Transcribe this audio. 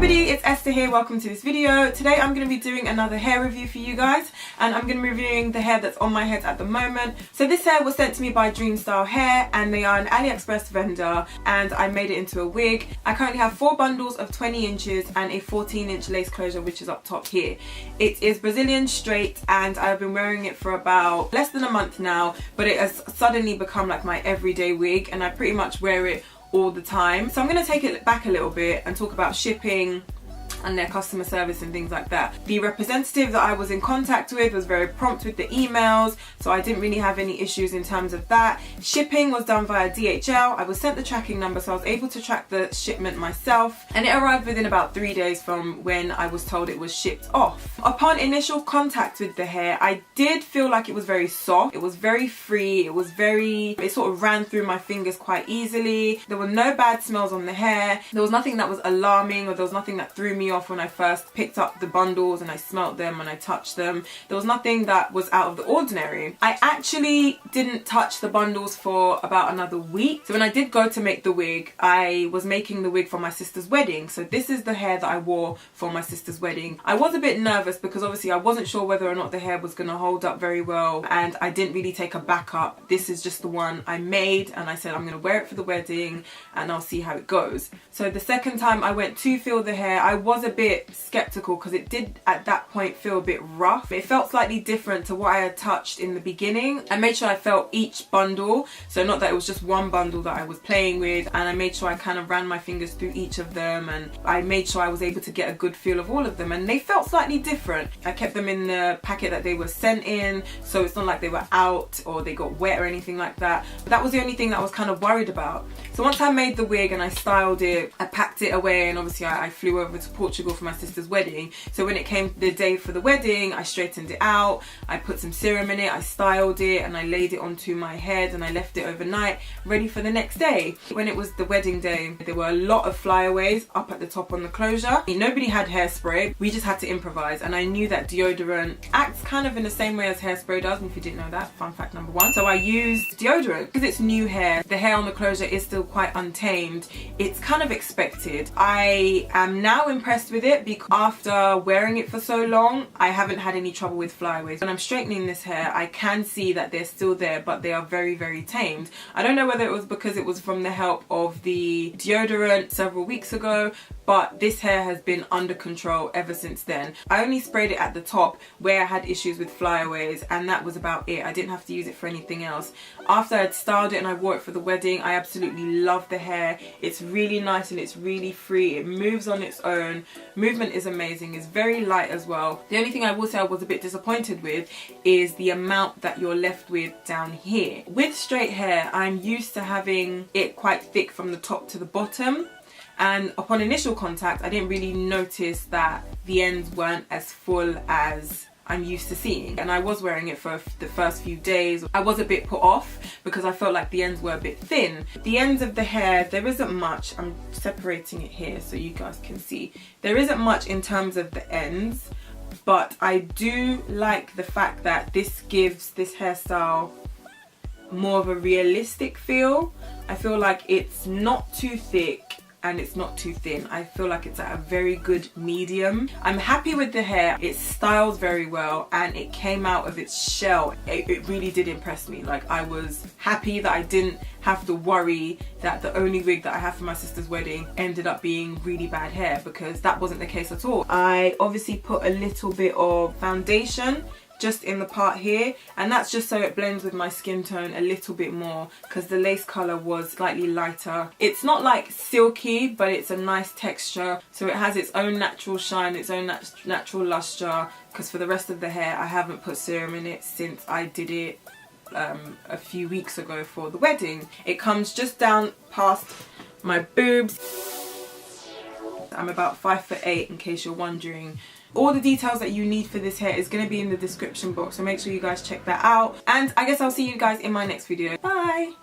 everybody, it's Esther here. Welcome to this video. Today I'm going to be doing another hair review for you guys, and I'm going to be reviewing the hair that's on my head at the moment. So this hair was sent to me by Dreamstyle Hair, and they are an AliExpress vendor, and I made it into a wig. I currently have 4 bundles of 20 inches and a 14-inch lace closure, which is up top here. It is Brazilian straight, and I've been wearing it for about less than a month now, but it has suddenly become like my everyday wig, and I pretty much wear it all the time. So I'm going to take it back a little bit and talk about shipping and their customer service and things like that. The representative that I was in contact with was very prompt with the emails, so I didn't really have any issues in terms of that. Shipping was done via DHL. I was sent the tracking number, so I was able to track the shipment myself, and it arrived within about 3 days from when I was told it was shipped off. Upon initial contact with the hair, I did feel like it was very soft. It was very free. It sort of ran through my fingers quite easily. There were no bad smells on the hair. There was nothing that was alarming, or there was nothing that threw me off when I first picked up the bundles and I smelt them and I touched them. There was nothing that was out of the ordinary. I actually didn't touch the bundles for about another week. So when I did go to make the wig, I was making the wig for my sister's wedding. So this is the hair that I wore for my sister's wedding. I was a bit nervous because obviously I wasn't sure whether or not the hair was going to hold up very well, and I didn't really take a backup. This is just the one I made, and I said I'm going to wear it for the wedding and I'll see how it goes. So the second time I went to feel the hair, I was a bit skeptical because it did at that point feel a bit rough. It felt slightly different to what I had touched in the beginning. I made sure I felt each bundle, so not that it was just one bundle that I was playing with, and I made sure I kind of ran my fingers through each of them, and I made sure I was able to get a good feel of all of them, and they felt slightly different. I kept them in the packet that they were sent in, so it's not like they were out or they got wet or anything like that. But that was the only thing that I was kind of worried about. So once I made the wig and I styled it, I packed it away, and obviously I flew over to Portugal for my sister's wedding. So when it came the day for the wedding, I straightened it out, I put some serum in it, I styled it, and I laid it onto my head, and I left it overnight ready for the next day. When it was the wedding day, there were a lot of flyaways up at the top on the closure. Nobody had hairspray, we just had to improvise, and I knew that deodorant acts kind of in the same way as hairspray does, and if you didn't know that, fun fact number 1. So I used deodorant. Because it's new hair, the hair on the closure is still quite untamed, it's kind of expected. I am now impressed with it because after wearing it for so long, I haven't had any trouble with flyaways. When I'm straightening this hair, I can see that they're still there, but they are very, very tamed. I don't know whether it was because it was from the help of the deodorant several weeks ago, but this hair has been under control ever since then. I only sprayed it at the top where I had issues with flyaways, and that was about it. I didn't have to use it for anything else. After I'd styled it and I wore it for the wedding, I absolutely love the hair. It's really nice and it's really free. It moves on its own. Movement is amazing. It's very light as well. The only thing I will say I was a bit disappointed with is the amount that you're left with down here. With straight hair, I'm used to having it quite thick from the top to the bottom, and upon initial contact I didn't really notice that the ends weren't as full as I'm used to seeing, and I was wearing it for the first few days. I was a bit put off because I felt like the ends were a bit thin. The ends of the hair, there isn't much. I'm separating it here so you guys can see. There isn't much in terms of the ends, but I do like the fact that this gives this hairstyle more of a realistic feel. I feel like it's not too thick and it's not too thin. I feel like it's at a very good medium. I'm happy with the hair. It styles very well and it came out of its shell. It really did impress me. Like, I was happy that I didn't have to worry that the only wig that I have for my sister's wedding ended up being really bad hair, because that wasn't the case at all. I obviously put a little bit of foundation just in the part here, and that's just so it blends with my skin tone a little bit more because the lace colour was slightly lighter. It's not like silky, but it's a nice texture, so it has its own natural shine, its own natural luster, because for the rest of the hair I haven't put serum in it since I did it a few weeks ago for the wedding. It comes just down past my boobs. I'm about 5'8" in case you're wondering. All the details that you need for this hair is going to be in the description box, so make sure you guys check that out, and I guess I'll see you guys in my next video. Bye!